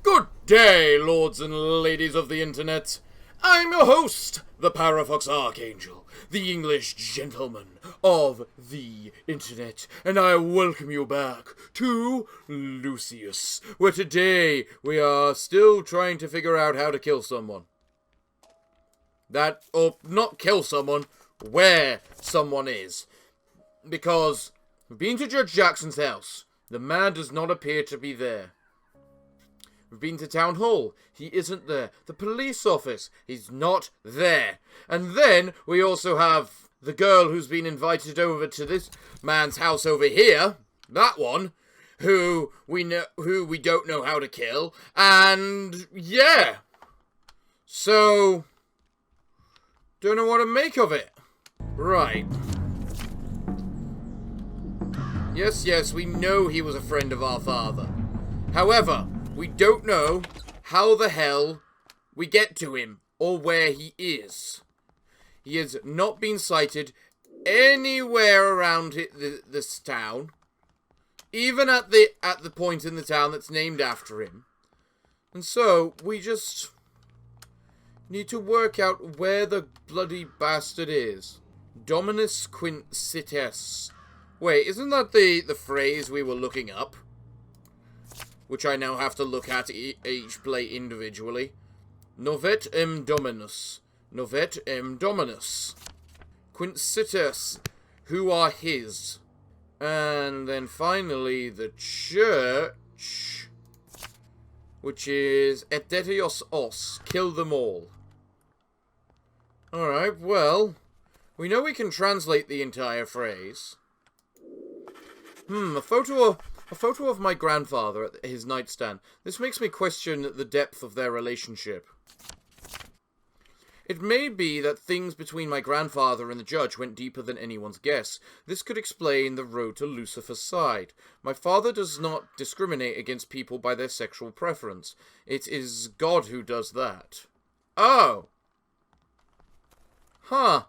Good day, lords and ladies of the internet. I'm your host, the Parafox Archangel, the English gentleman of the internet, and I welcome you back to Lucius, where today we are still trying to figure out how to kill someone. Or not kill someone, where someone is. Because we've been to Judge Jackson's house. The man does not appear to be there. We've been to Town Hall. He isn't there. The police office. He's not there. And then we also have the girl who's been invited over to this man's house over here. That one. Who we don't know how to kill. And yeah. So don't know what to make of it. Right. Yes, we know he was a friend of our father. However, we don't know how the hell we get to him or where he is. He has not been sighted anywhere around this town, even at the point in the town that's named after him. And so we just need to work out where the bloody bastard is. Dominus Quincites. Wait, isn't that the phrase we were looking up? Which I now have to look at each play individually. Novet em Dominus. Novet em Dominus. Quincites, who are his. And then finally the church, which is Edetios os, kill them all. Alright, well, we know we can translate the entire phrase. A photo of my grandfather at his nightstand. This makes me question the depth of their relationship. It may be that things between my grandfather and the judge went deeper than anyone's guess. This could explain the road to Lucifer's side. My father does not discriminate against people by their sexual preference. It is God who does that. Oh! Huh.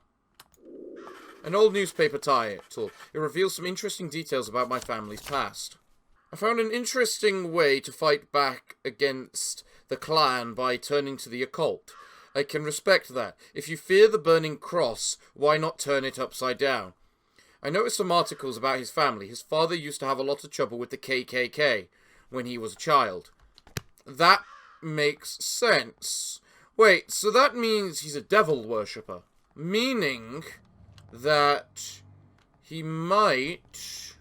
An old newspaper title. It reveals some interesting details about my family's past. I found an interesting way to fight back against the clan by turning to the occult. I can respect that. If you fear the burning cross, why not turn it upside down? I noticed some articles about his family. His father used to have a lot of trouble with the KKK when he was a child. That makes sense. Wait, so that means he's a devil worshipper. Meaning that he might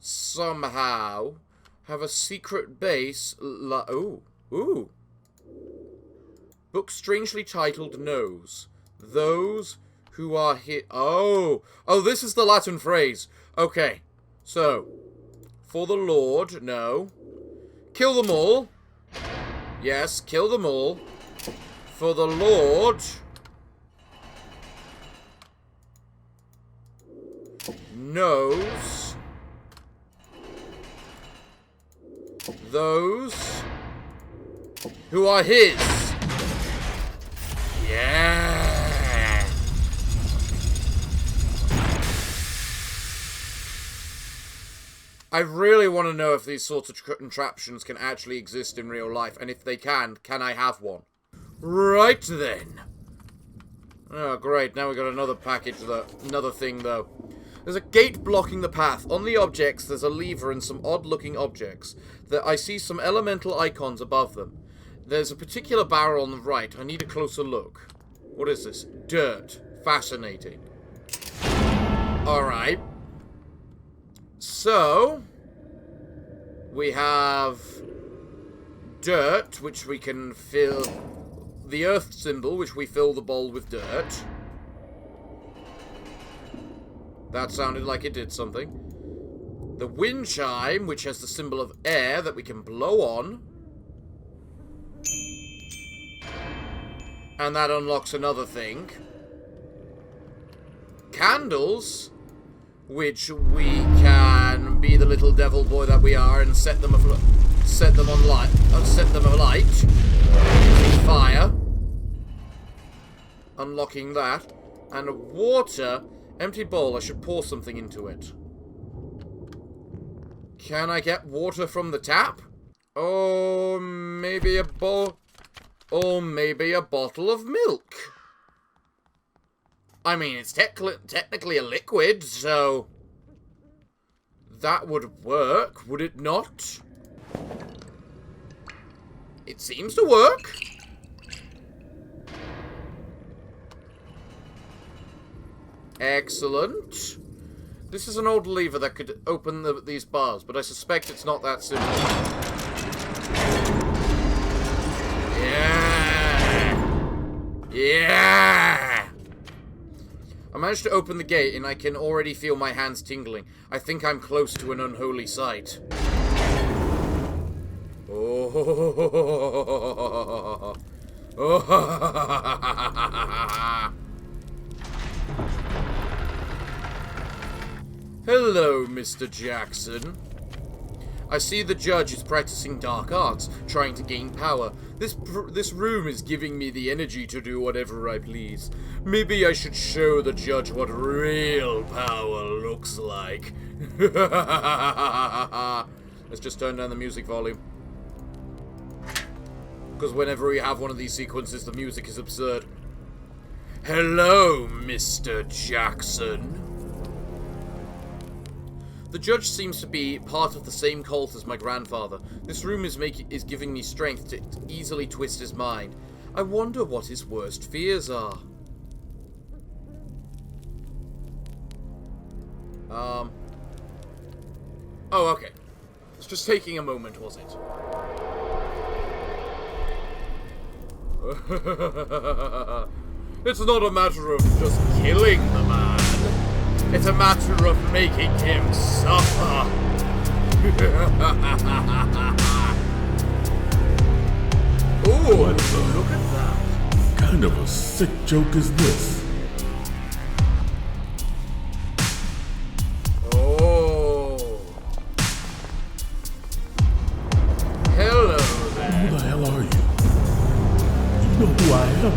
somehow have a secret base. Ooh. Book strangely titled Knows. Those who are here. Oh, this is the Latin phrase. Okay, so for the Lord, no. Kill them all. Yes, kill them all. For the Lord knows those who are his. Yeah. I really want to know if these sorts of contraptions can actually exist in real life, and if they can I have one? Right then. Oh, great. Now we got another package, another thing, though. There's a gate blocking the path. On the objects, there's a lever and some odd-looking objects. I see some elemental icons above them. There's a particular barrel on the right. I need a closer look. What is this? Dirt. Fascinating. Alright. So, we have dirt, which we can fill. The earth symbol, which we fill the bowl with dirt. That sounded like it did something. The wind chime, which has the symbol of air that we can blow on. And that unlocks another thing. Candles, which we can be the little devil boy that we are and set them alight. Using fire. Unlocking that. And water. Empty bowl. I should pour something into it. Can I get water from the tap? Or maybe a bottle of milk. I mean, it's technically a liquid, so that would work, would it not? It seems to work. Excellent. This is an old lever that could open these bars, but I suspect it's not that simple. Yeah! Yeah! I managed to open the gate, and I can already feel my hands tingling. I think I'm close to an unholy sight. Oh. Hello, Mr. Jackson. I see the judge is practicing dark arts, trying to gain power. This room is giving me the energy to do whatever I please. Maybe I should show the judge what real power looks like. Let's just turn down the music volume. Because whenever we have one of these sequences, the music is absurd. Hello, Mr. Jackson. The judge seems to be part of the same cult as my grandfather. This room is giving me strength to easily twist his mind. I wonder what his worst fears are. Oh, okay. It's just taking a moment, was it? It's not a matter of just killing the man. It's a matter of making him suffer. Ooh, look at that. What kind of a sick joke is this? Oh. Hello there. Who the hell are you? You know who I am.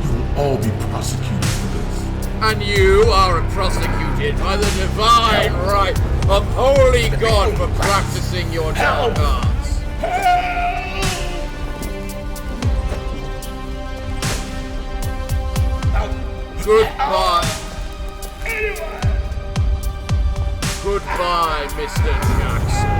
You will all be prosecuted for this. And you are prosecuted by the divine right of Holy God for practicing your dark arts. Goodbye. Goodbye, Mr. Jackson.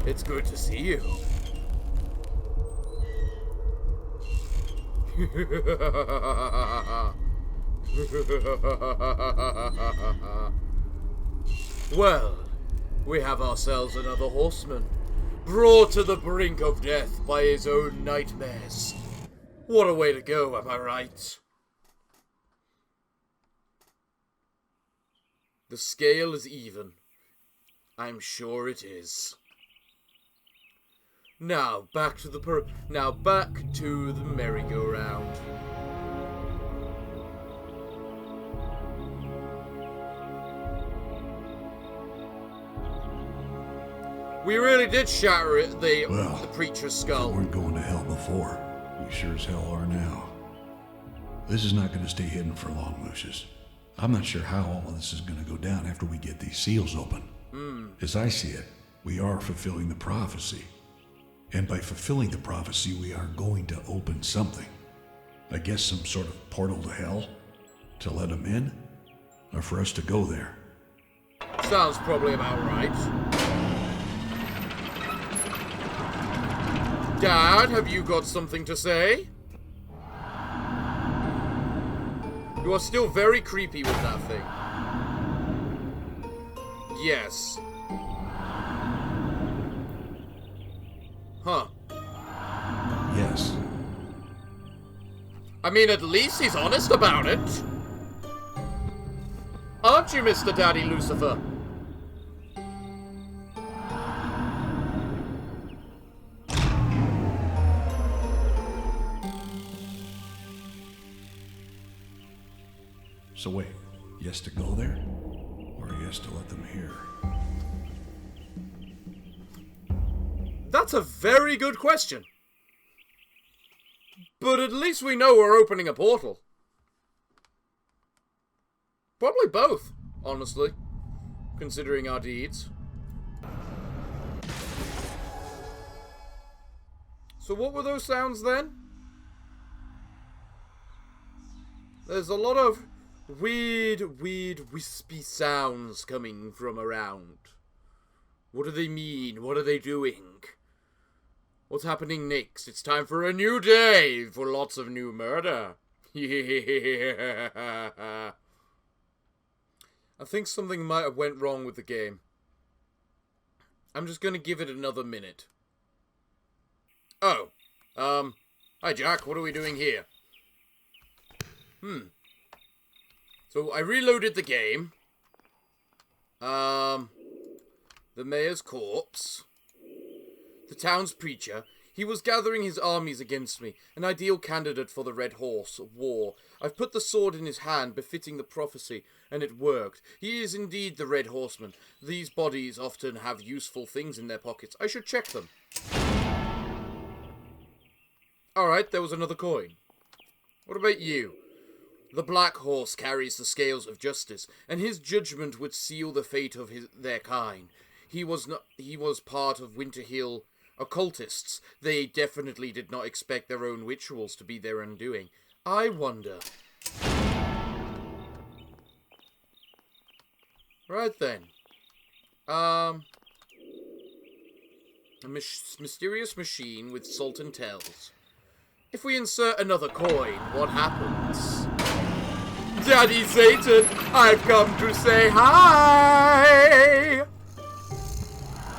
It's good to see you. Well, we have ourselves another horseman, brought to the brink of death by his own nightmares. What a way to go, am I right? The scale is even. I'm sure it is. Now back to the merry-go-round. We really did shatter the preacher's skull. We weren't going to hell before. We sure as hell are now. This is not going to stay hidden for long, Lucius. I'm not sure how all of this is going to go down after we get these seals open. As I see it, we are fulfilling the prophecy. And by fulfilling the prophecy, we are going to open something. I guess some sort of portal to hell? To let them in? Or for us to go there? Sounds probably about right. Dad, have you got something to say? You are still very creepy with that thing. Yes. Huh. Yes. I mean, at least he's honest about it. Aren't you, Mr. Daddy Lucifer? So wait, yes to go there? Or yes to let them hear? That's a very good question. But at least we know we're opening a portal. Probably both, honestly, considering our deeds. So what were those sounds then? There's a lot of weird, wispy sounds coming from around. What do they mean? What are they doing? What's happening next? It's time for a new day for lots of new murder. I think something might have went wrong with the game. I'm just gonna give it another minute. Oh, hi Jack, what are we doing here? So I reloaded the game. The mayor's corpse. The town's preacher. He was gathering his armies against me, an ideal candidate for the Red Horse War. I've put the sword in his hand, befitting the prophecy, and it worked. He is indeed the Red Horseman. These bodies often have useful things in their pockets. I should check them. Alright, there was another coin. What about you? The Black Horse carries the scales of justice, and his judgment would seal the fate of their kind. He was part of Winterhill occultists. They definitely did not expect their own rituals to be their undoing. I wonder. Right then. A mysterious machine with salt and tells. If we insert another coin, what happens? Daddy Satan, I've come to say hi!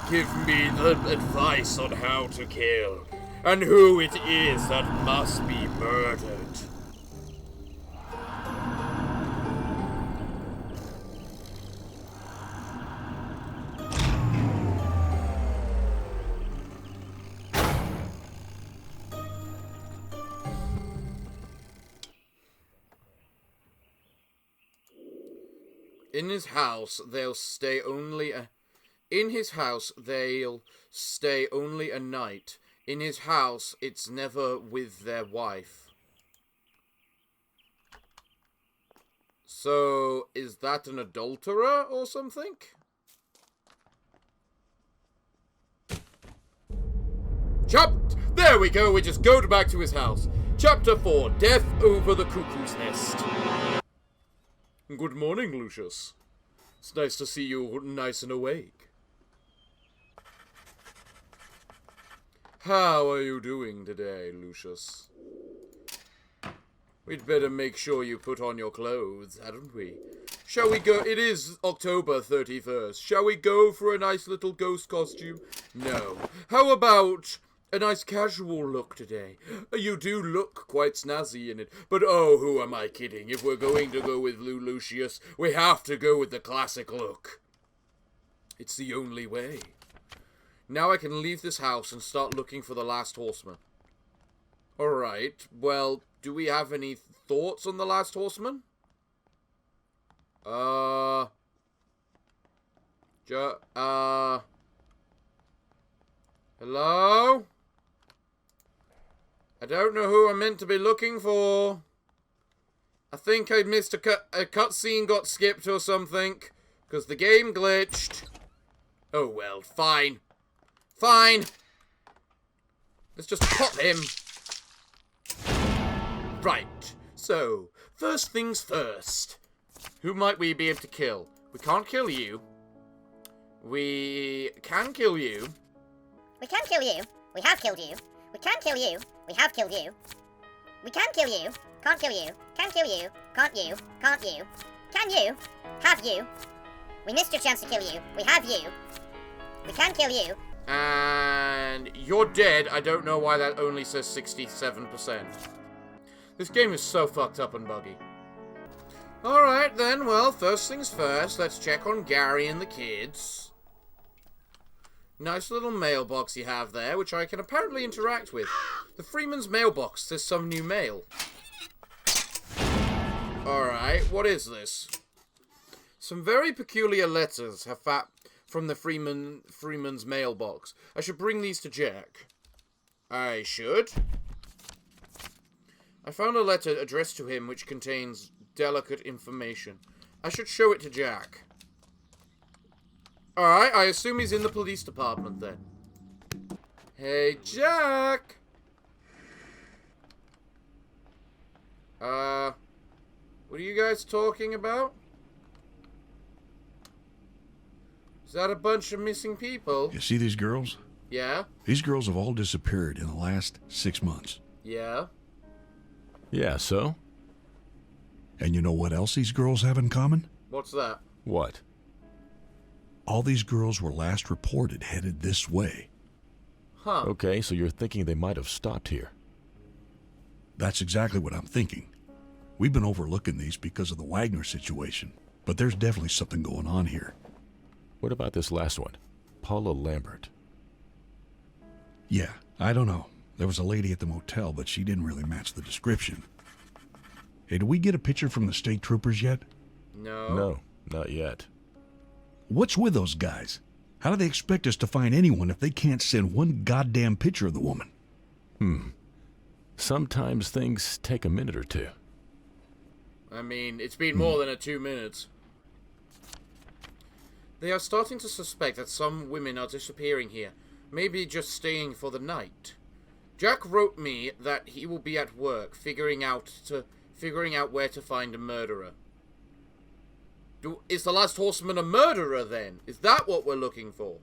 Give me the advice on how to kill, and who it is that must be murdered. In his house, they'll stay only a... In his house, they'll stay only a night. In his house, it's never with their wife. So, is that an adulterer or something? There we go, we just go back to his house. Chapter 4, Death over the Cuckoo's Nest. Good morning, Lucius. It's nice to see you nice and awake. How are you doing today, Lucius? We'd better make sure you put on your clothes, hadn't we? Shall we go? It is October 31st. Shall we go for a nice little ghost costume? No. How about a nice casual look today? You do look quite snazzy in it. But oh, who am I kidding? If we're going to go with Lucius, we have to go with the classic look. It's the only way. Now I can leave this house and start looking for the last horseman. Alright, well, do we have any thoughts on the last horseman? Hello? I don't know who I'm meant to be looking for. I think I missed a cutscene got skipped or something, because the game glitched. Oh well, fine. Fine. Let's just pop him. Right. So, first things first. Who might we be able to kill? We can't kill you. We can kill you. We can kill you. We have killed you. We can kill you. We have killed you. We can kill you. Can't kill you. Can kill you. Can't you. Can't you. Can you. Have you. We missed your chance to kill you. We have you. We can kill you. And you're dead. I don't know why that only says 67%. This game is so fucked up and buggy. Alright then, well, first things first, let's check on Gary and the kids. Nice little mailbox you have there, which I can apparently interact with. The Freeman's mailbox, there's some new mail. Alright, what is this? Some very peculiar letters have from the Freeman's mailbox. I should bring these to Jack. I should. I found a letter addressed to him which contains delicate information. I should show it to Jack. Alright, I assume he's in the police department then. Hey, Jack! What are you guys talking about? Is that a bunch of missing people? You see these girls? Yeah? These girls have all disappeared in the last 6 months. Yeah? Yeah, so? And you know what else these girls have in common? What's that? What? All these girls were last reported headed this way. Huh. Okay, so you're thinking they might have stopped here. That's exactly what I'm thinking. We've been overlooking these because of the Wagner situation, but there's definitely something going on here. What about this last one? Paula Lambert. Yeah, I don't know. There was a lady at the motel, but she didn't really match the description. Hey, did we get a picture from the state troopers yet? No. No, not yet. What's with those guys? How do they expect us to find anyone if they can't send one goddamn picture of the woman? Sometimes things take a minute or two. I mean, it's been more than 2 minutes. They are starting to suspect that some women are disappearing here. Maybe just staying for the night. Jack wrote me that he will be at work figuring out where to find a murderer. Is the last horseman a murderer then? Is that what we're looking for?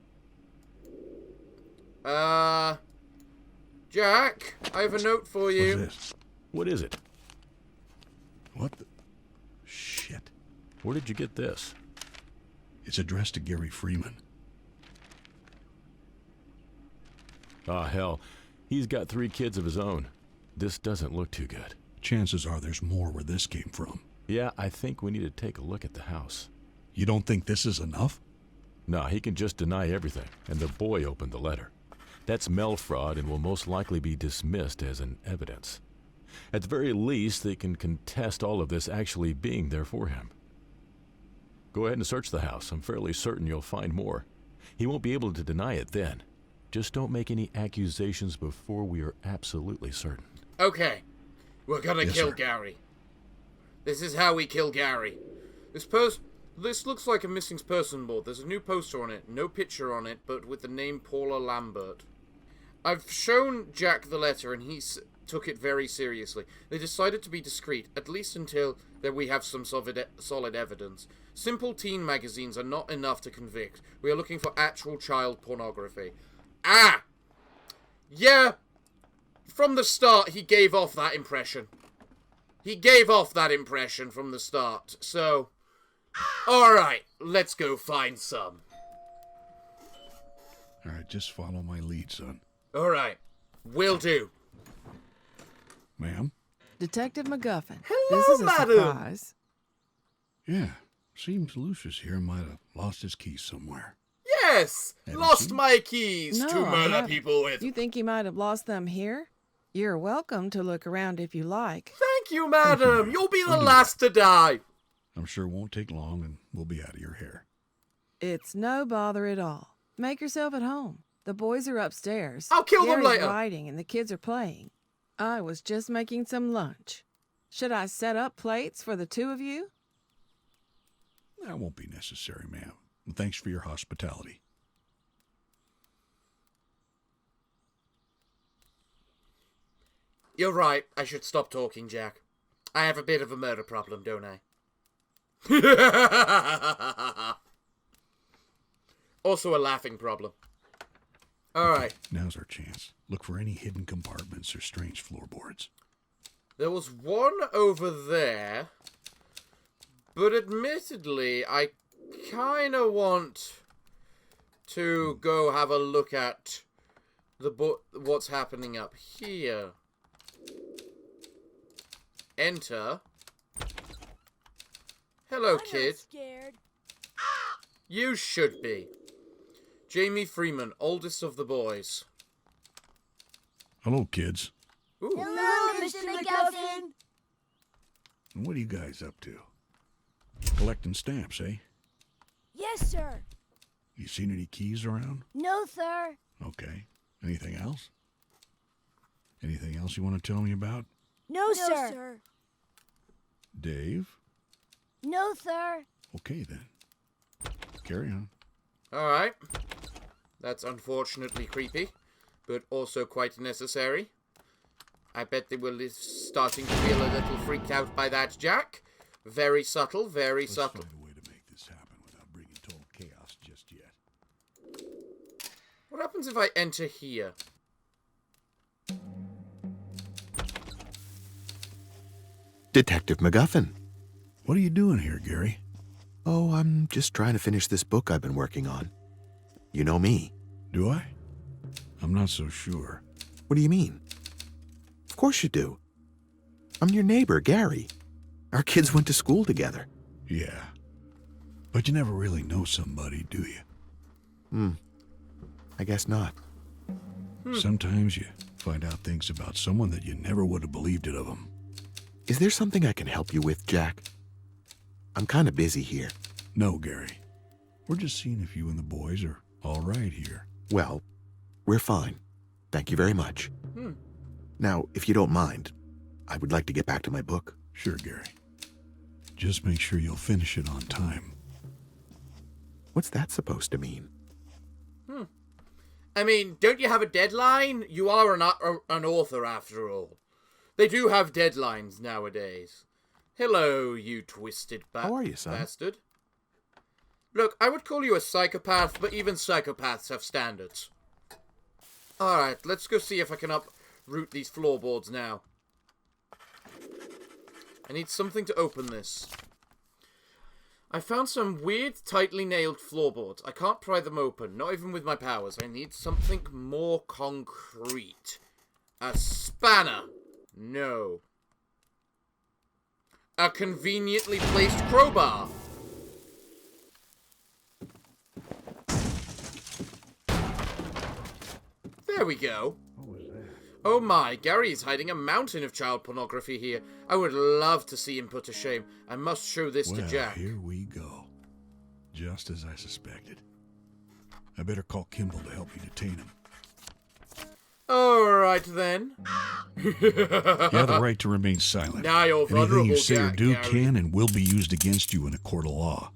Jack, I have a note for you. What's this? What is it? What the... Shit. Where did you get this? It's addressed to Gary Freeman. Ah, hell. He's got 3 kids of his own. This doesn't look too good. Chances are there's more where this came from. Yeah, I think we need to take a look at the house. You don't think this is enough? Nah, he can just deny everything, and the boy opened the letter. That's mail fraud and will most likely be dismissed as an evidence. At the very least, they can contest all of this actually being there for him. Go ahead and search the house. I'm fairly certain you'll find more. He won't be able to deny it then. Just don't make any accusations before we are absolutely certain. Okay. We're gonna kill sir. Gary. This is how we kill Gary. This looks like a missing person board. There's a new poster on it. No picture on it, but with the name Paula Lambert. I've shown Jack the letter, and he took it very seriously. They decided to be discreet, at least until that we have some solid evidence. Simple teen magazines are not enough to convict. We are looking for actual child pornography. Ah! Yeah! From the start, he gave off that impression. He gave off that impression from the start, so... Alright, let's go find some. Alright, just follow my lead, son. Alright, will do. Ma'am? Detective McGuffin. Hello, this is a madam. surprise. Yeah, seems Lucius here might have lost his keys somewhere. Yes! Haven't Lost seen- my keys No, to I murder haven't. people with. You think he might have lost them here? You're welcome to look around if you like. Thank you, madam. You'll be the We'll do last to die. I'm sure it won't take long and we'll be out of your hair. It's no bother at all. Make yourself at home. The boys are upstairs. I'll kill them Gary's later. writing and the kids are playing. I was just making some lunch. Should I set up plates for the 2 of you? That won't be necessary, ma'am. And thanks for your hospitality. You're right. I should stop talking, Jack. I have a bit of a murder problem, don't I? Also a laughing problem. Alright. Now's our chance. Look for any hidden compartments or strange floorboards. There was one over there. But admittedly, I kind of want to go have a look at what's happening up here. Enter. Hello, kid. Scared. You should be. Jamie Freeman, oldest of the boys. Hello, kids. Ooh. Hello, Mr. McGuffin. And what are you guys up to? Collecting stamps, eh? Yes, sir. You seen any keys around? No, sir. Okay. Anything else? Anything else you want to tell me about? No, sir. Dave? No, sir. Okay, then. Carry on. Alright. That's unfortunately creepy, but also quite necessary. I bet they were starting to feel a little freaked out by that, Jack. Very subtle, very subtle. Let's find a way to make this happen without bringing total chaos just yet. What happens if I enter here? Detective MacGuffin. What are you doing here, Gary? Oh, I'm just trying to finish this book I've been working on. You know me. Do I? I'm not so sure. What do you mean? Of course you do. I'm your neighbor, Gary. Our kids went to school together. Yeah. But you never really know somebody, do you? I guess not. Sometimes you find out things about someone that you never would have believed it of them. Is there something I can help you with, Jack? I'm kind of busy here. No, Gary. We're just seeing if you and the boys are all right here. Well, we're fine. Thank you very much. Now, if you don't mind, I would like to get back to my book. Sure, Gary. Just make sure you'll finish it on time. What's that supposed to mean? I mean, don't you have a deadline? You are an author, after all. They do have deadlines nowadays. Hello, you twisted How are you, son? bastard. Look, I would call you a psychopath, but even psychopaths have standards. Alright, let's go see if I can uproot these floorboards now. I need something to open this. I found some weird, tightly nailed floorboards. I can't pry them open, not even with my powers. I need something more concrete. A spanner. No. A conveniently placed crowbar. There we go. Oh my, Gary is hiding a mountain of child pornography here. I would love to see him put to shame. I must show this to Jack. Here we go. Just as I suspected. I better call Kimball to help you detain him. Alright then. You have the right to remain silent. Now you're Anything vulnerable, you say or Jack, do Gary. can and will be used against you in a court of law.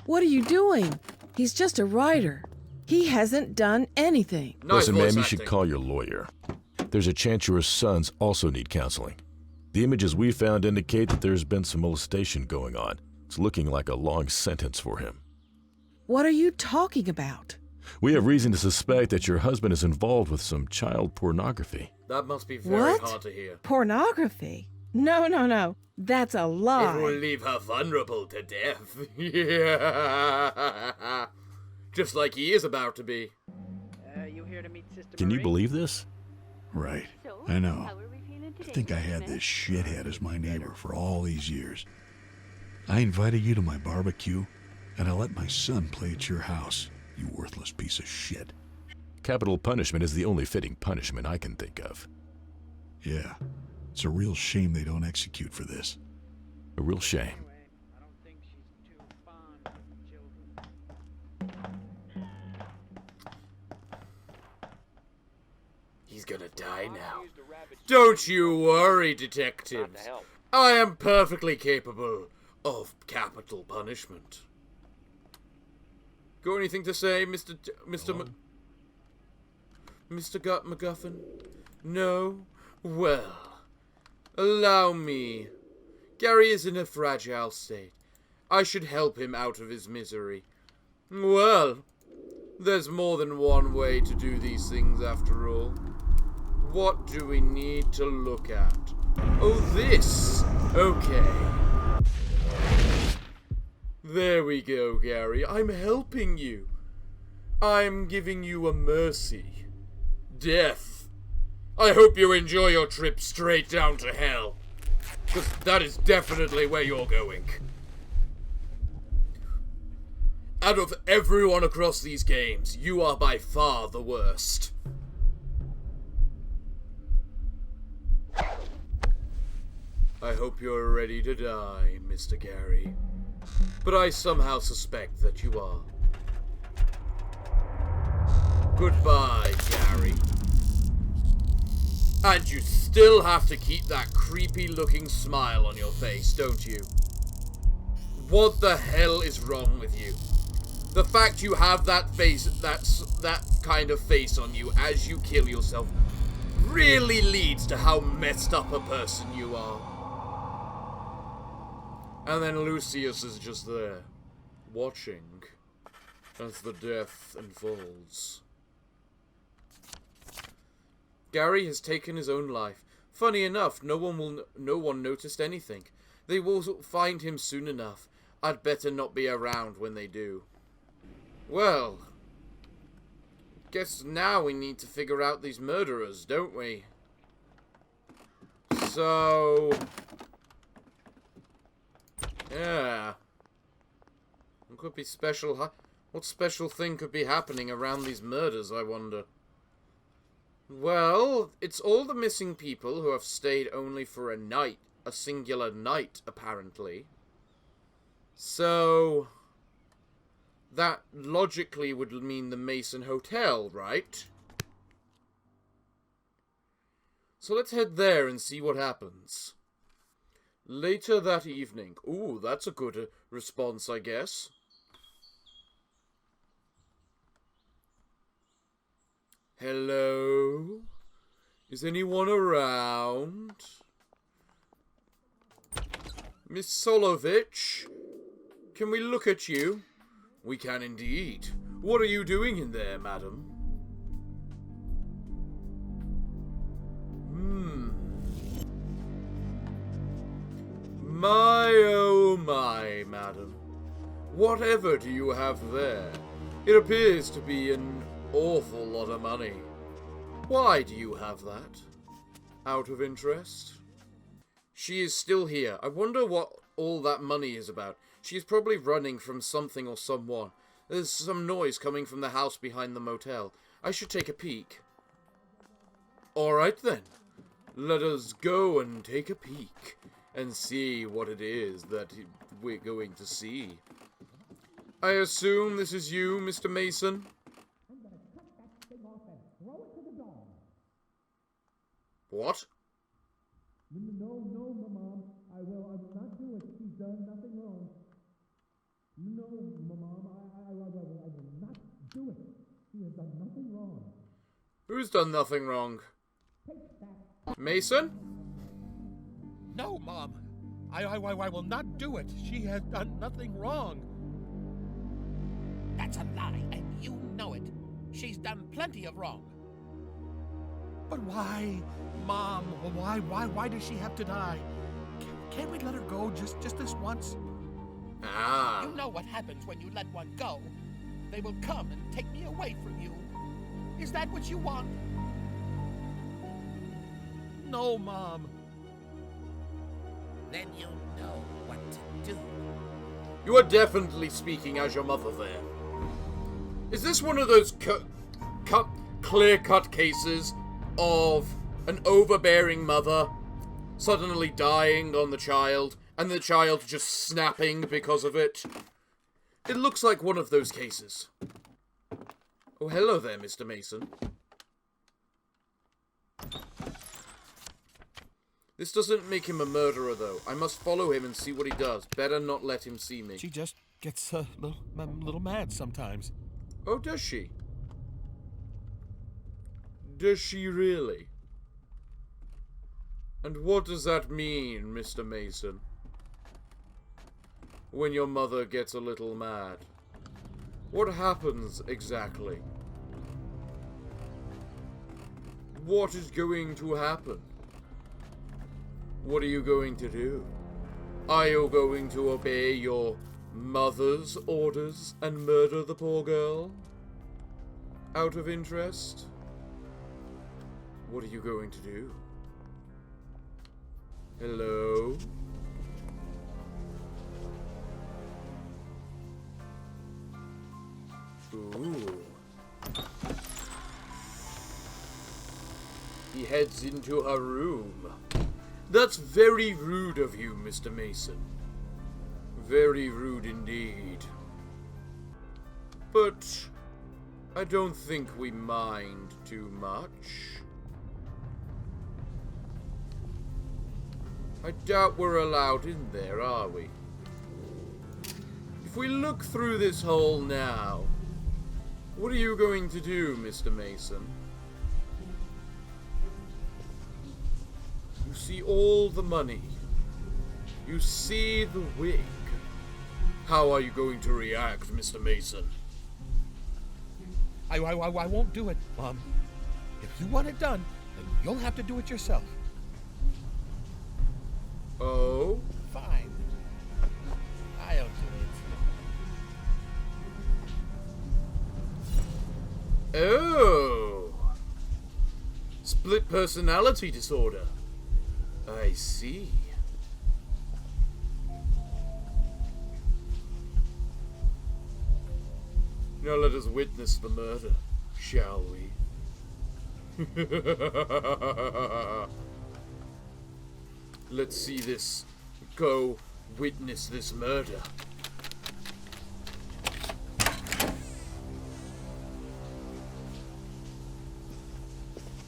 What are you doing? He's just a writer. He hasn't done anything. Nice Listen, voice ma'am, you should acting. call your lawyer. There's a chance your sons also need counseling. The images we found indicate that there's been some molestation going on. It's looking like a long sentence for him. What are you talking about? We have reason to suspect that your husband is involved with some child pornography. That must be very What? hard to hear. Pornography? No. That's a It will lie. leave her vulnerable to death. Yeah. Just like he is about to be. You here to meet Sister Can you Marie? believe this? Right. I know. I think I had this shithead as my neighbor for all these years. I invited you to my barbecue, and I let my son play at your house, you worthless piece of shit. Capital punishment is the only fitting punishment I can think of. Yeah. It's a real shame they don't execute for this. A real shame. Anyway, I don't think she's too fond of children. He's gonna die now. Don't you worry, detectives. I am perfectly capable of capital punishment. Got anything to say, Mr. MacGuffin? No? Well, allow me. Gary is in a fragile state. I should help him out of his misery. Well, there's more than one way to do these things after all. What do we need to look at? Oh, this! Okay. There we go, Gary. I'm helping you. I'm giving you a mercy. Death. I hope you enjoy your trip straight down to hell. Because that is definitely where you're going. Out of everyone across these games, you are by far the worst. I hope you're ready to die, Mr. Gary. But I somehow suspect that you are. Goodbye, Gary. And you still have to keep that creepy-looking smile on your face, don't you? What the hell is wrong with you? The fact you have that face, that kind of face on you as you kill yourself really leads to how messed up a person you are. And then Lucius is just there, watching as the death unfolds. Gary has taken his own life. Funny enough, no one noticed anything. They will find him soon enough. I'd better not be around when they do. Well, guess now we need to figure out these murderers, don't we? So, yeah. What could be special? What special thing could be happening around these murders, I wonder? Well, it's all the missing people who have stayed only for a night. A singular night, apparently. So, that logically would mean the Mason Hotel, right? So let's head there and see what happens. Later that evening. Ooh, that's a good response, I guess. Hello? Is anyone around? Miss Solovich? Can we look at you? We can indeed. What are you doing in there, madam? My oh my, madam. Whatever do you have there? It appears to be an awful lot of money. Why do you have that? Out of interest? She is still here. I wonder what all that money is about. She is probably running from something or someone. There's some noise coming from the house behind the motel. I should take a peek. Alright then. Let us go and take a peek and see what it is that we're going to see. I assume this is you, Mr. Mason? What? No, Mom. I will not do it. She's done nothing wrong. No, Mom. I will not do it. She has done nothing wrong. Who's done nothing wrong? Mason? No, Mom. I will not do it. She has done nothing wrong. That's a lie, and you know it. She's done plenty of wrong. But why, Mom? Why does she have to die? Can't we let her go just this once? Ah. You know what happens when you let one go. They will come and take me away from you. Is that what you want? No, Mom. Then you know what to do. You are definitely speaking as your mother there. Is this one of those clear-cut cases of an overbearing mother suddenly dying on the child, and the child just snapping because of it? It looks like one of those cases. Oh, hello there, Mr. Mason. This doesn't make him a murderer, though. I must follow him and see what he does. Better not let him see me. She just gets a little mad sometimes. Oh, does she? Does she really? And what does that mean, Mr. Mason? When your mother gets a little mad? What happens exactly? What is going to happen? What are you going to do? Are you going to obey your mother's orders and murder the poor girl? Out of interest? What are you going to do? Hello? Ooh. He heads into her room. That's very rude of you, Mr. Mason. Very rude indeed. But I don't think we mind too much. I doubt we're allowed in there, are we? If we look through this hole now, what are you going to do, Mr. Mason? You see all the money. You see the wig. How are you going to react, Mr. Mason? I won't do it, Mom. If you want it done, then you'll have to do it yourself. Oh? Fine. I'll do it. Oh! Split personality disorder. I see. Now let us witness the murder, shall we? Let's see this. Go witness this murder.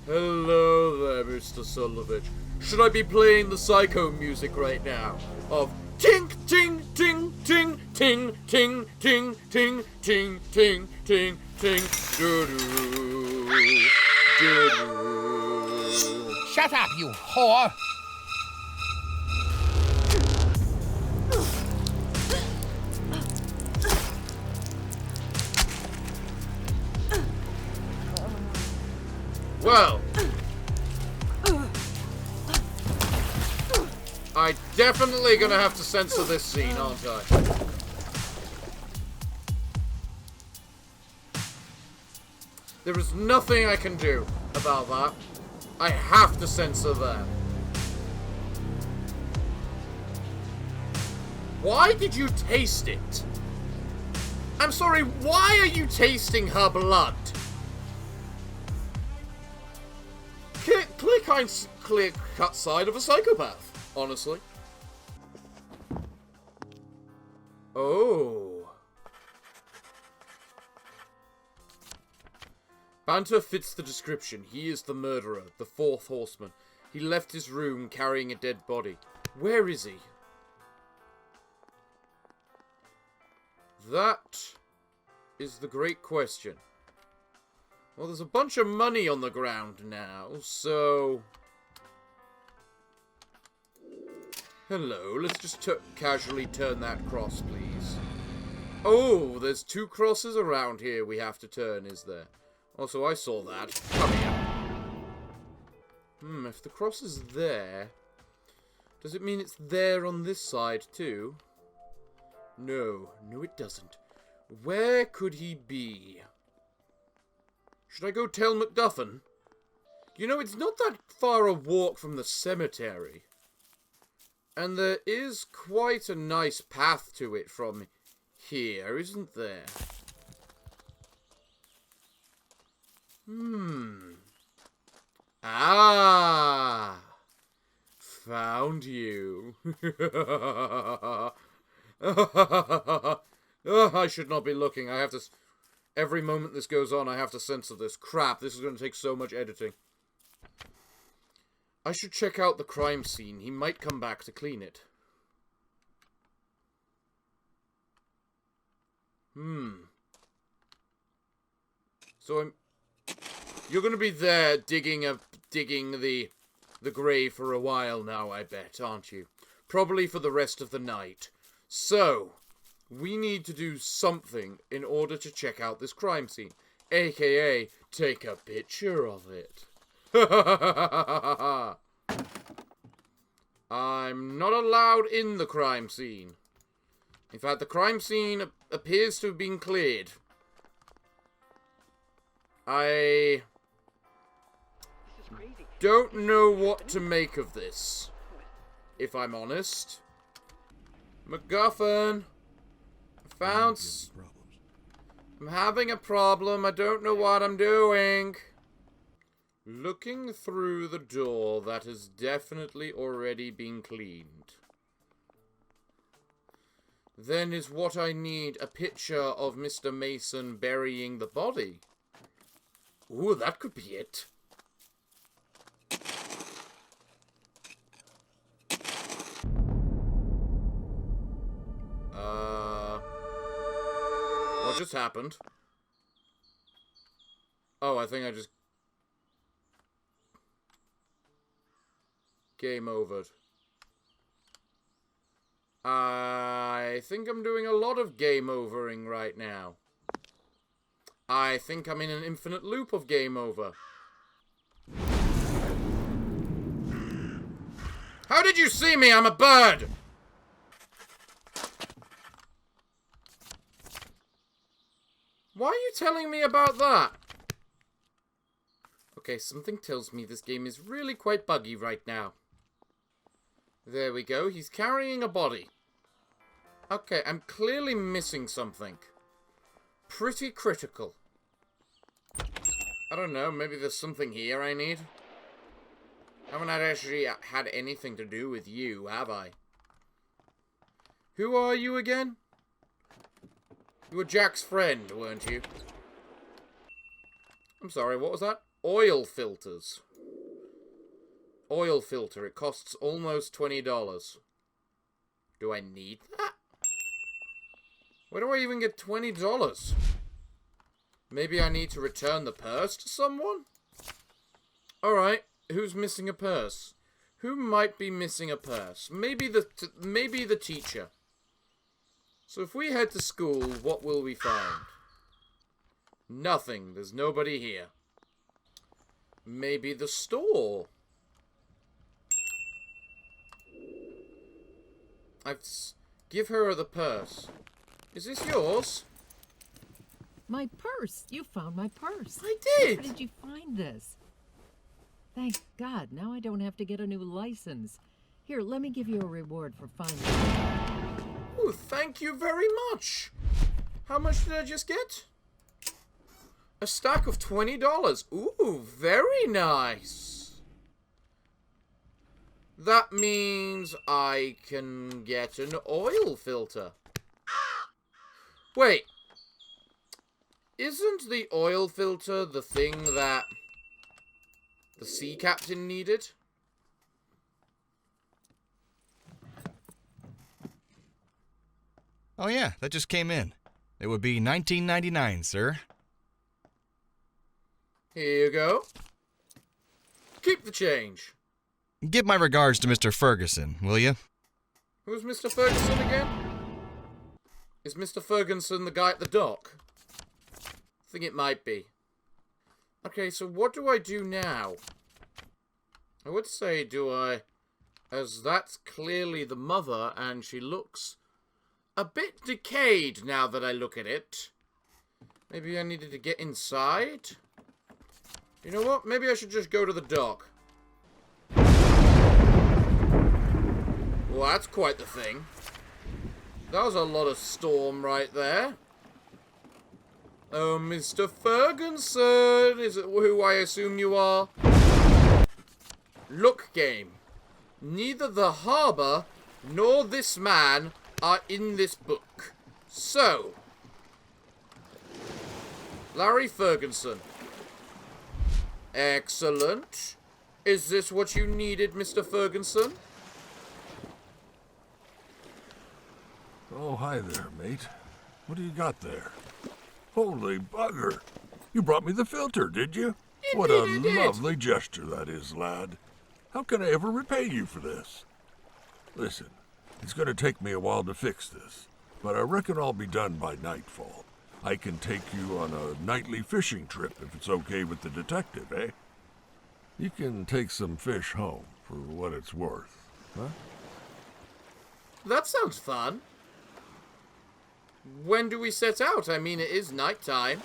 Hello there, Mr. Solovich. Should I be playing the psycho music right now? Of ting, ting, ting, ting, ting, ting, ting, ting, ting, ting, ting, ting, doo-doo, doo-doo. Shut up, you whore! Well, I definitely gonna have to censor this scene, aren't I? There is nothing I can do about that. I have to censor that. Why did you taste it? I'm sorry, why are you tasting her blood? Clear-cut side of a psychopath, honestly. Oh. Banter fits the description. He is the murderer, the fourth horseman. He left his room carrying a dead body. Where is he? That is the great question. Well, there's a bunch of money on the ground now, so... Hello, let's just casually turn that cross, please. Oh, there's 2 crosses around here we have to turn, is there? Also, I saw that. Come here. If the cross is there, does it mean it's there on this side, too? No, it doesn't. Where could he be? Should I go tell MacGuffin? You know, it's not that far a walk from the cemetery. And there is quite a nice path to it from here, isn't there? Ah! Found you. I should not be looking. I have to... Every moment this goes on, I have to censor this. Crap, this is going to take so much editing. I should check out the crime scene. He might come back to clean it. So you're going to be there digging the grave for a while now, I bet, aren't you? Probably for the rest of the night. So, we need to do something in order to check out this crime scene. AKA, take a picture of it. I'm not allowed in the crime scene. In fact, the crime scene appears to have been cleared. I don't know what to make of this, if I'm honest. MacGuffin, I'm having a problem. I don't know what I'm doing. Looking through the door that has definitely already been cleaned. Then is what I need a picture of Mr. Mason burying the body. Ooh, that could be it. just happened? Oh, I think I just... Game overed. I think I'm doing a lot of game overing right now. I think I'm in an infinite loop of game over. How did you see me? I'm a bird! Why are you telling me about that? Okay, something tells me this game is really quite buggy right now. There we go, he's carrying a body. Okay, I'm clearly missing something. Pretty critical. I don't know, maybe there's something here I need. Haven't actually had anything to do with you, have I? Who are you again? You were Jack's friend, weren't you? I'm sorry, what was that? Oil filters. Oil filter, it costs almost $20. Do I need that? Where do I even get $20? Maybe I need to return the purse to someone? Alright, who's missing a purse? Who might be missing a purse? Maybe the teacher. So if we head to school, what will we find? Nothing. There's nobody here. Maybe the store. Give her the purse. Is this yours? My purse! You found my purse. I did! Where did you find this? Thank God, now I don't have to get a new license. Here, let me give you a reward for finding it. Ooh, thank you very much. How much did I just get? A stack of $20. Ooh, very nice. That means I can get an oil filter. Wait. Isn't the oil filter the thing that the sea captain needed? Oh yeah, that just came in. It would be $19.99, sir. Here you go. Keep the change. Give my regards to Mr. Ferguson, will you? Who's Mr. Ferguson again? Is Mr. Ferguson the guy at the dock? I think it might be. Okay, so what do I do now? I would say, as that's clearly the mother, and she looks a bit decayed now that I look at it. Maybe I needed to get inside? You know what? Maybe I should just go to the dock. Well, that's quite the thing. That was a lot of storm right there. Oh, Mr. Ferguson, is it who I assume you are? Look, game. Neither the harbour nor this man are in this book. So, Larry Ferguson. Excellent. Is this what you needed, Mr. Ferguson? Oh, hi there, mate. What do you got there? Holy bugger! You brought me the filter, did you? What a lovely gesture that is, lad. How can I ever repay you for this? Listen, it's going to take me a while to fix this, but I reckon I'll be done by nightfall. I can take you on a nightly fishing trip if it's okay with the detective, eh? You can take some fish home for what it's worth, huh? That sounds fun. When do we set out? I mean, it is night time.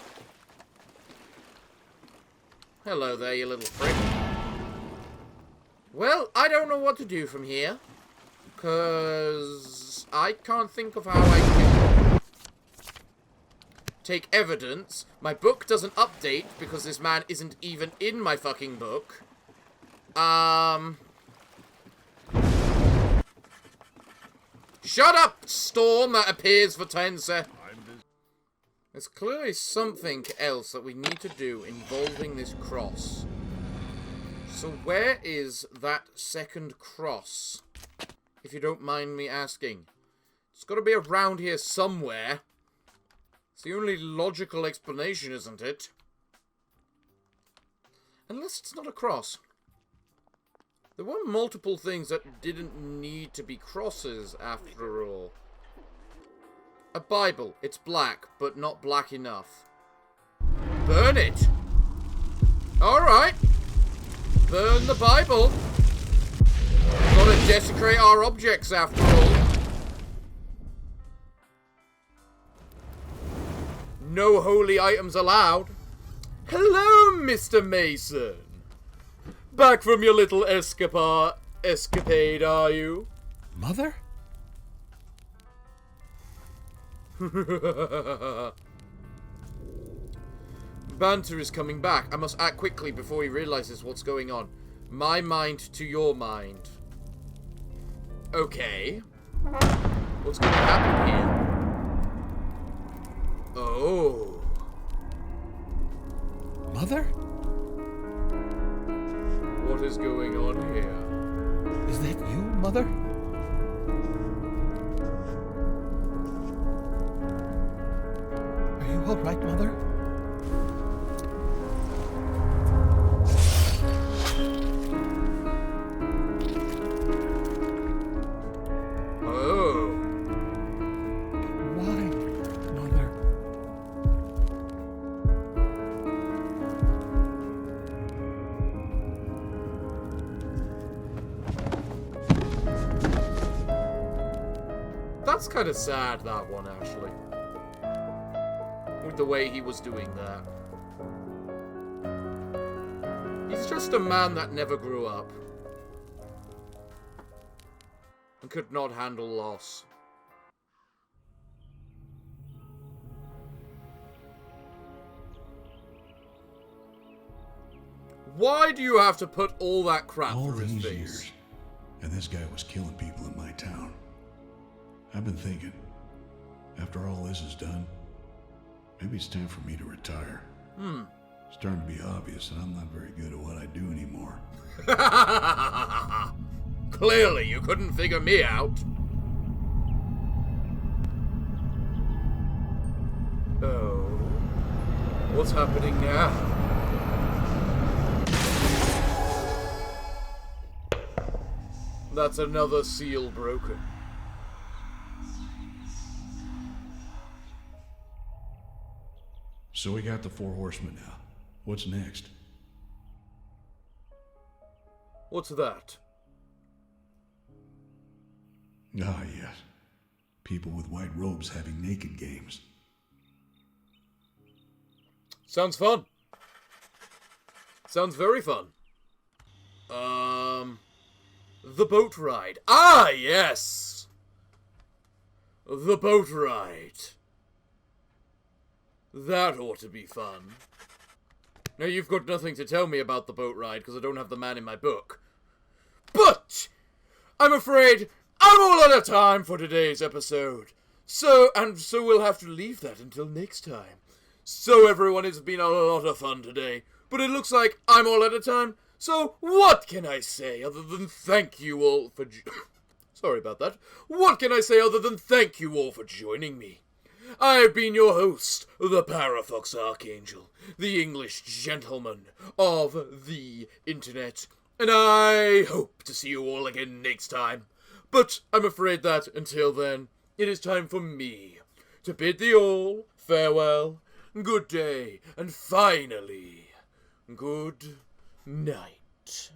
Hello there, you little prick. Well, I don't know what to do from here. Because I can't think of how I can take evidence. My book doesn't update because this man isn't even in my fucking book. Shut up, storm that appears for 10 seconds. There's clearly something else that we need to do involving this cross. So where is that second cross? If you don't mind me asking. It's got to be around here somewhere. It's the only logical explanation, isn't it? Unless it's not a cross. There were multiple things that didn't need to be crosses, after all. A Bible. It's black, but not black enough. Burn it! Alright. Burn the Bible. Gotta desecrate our objects, after all. No holy items allowed. Hello, Mr. Mason. Back from your little escapade, are you? Mother? Banter is coming back. I must act quickly before he realizes what's going on. My mind to your mind. Okay. What's going to happen here? Oh. Mother? What is going on here? Is that you, Mother? Are you all right, Mother? Oh. Why, Mother? That's kind of sad, that one, actually. With the way he was doing that. He's just a man that never grew up. And could not handle loss. Why do you have to put all that crap All through his these face? years, and this guy was killing people in my town. I've been thinking, after all this is done, maybe it's time for me to retire. It's starting to be obvious that I'm not very good at what I do anymore. Clearly, you couldn't figure me out. Oh. What's happening now? That's another seal broken. So we got the 4 horsemen now. What's next? What's that? Ah, yes. People with white robes having naked games. Sounds fun. Sounds very fun. The boat ride. Ah, yes! The boat ride. That ought to be fun. Now, you've got nothing to tell me about the boat ride, because I don't have the man in my book. But I'm afraid I'm all out of time for today's episode. So we'll have to leave that until next time. So everyone, it's been a lot of fun today, but it looks like I'm all out of time. So what can I say other than thank you all for sorry about that. What can I say other than thank you all for joining me? I've been your host, the Parafox Archangel, the English gentleman of the internet, and I hope to see you all again next time. But I'm afraid that, until then, it is time for me to bid thee all farewell, good day, and finally, good night.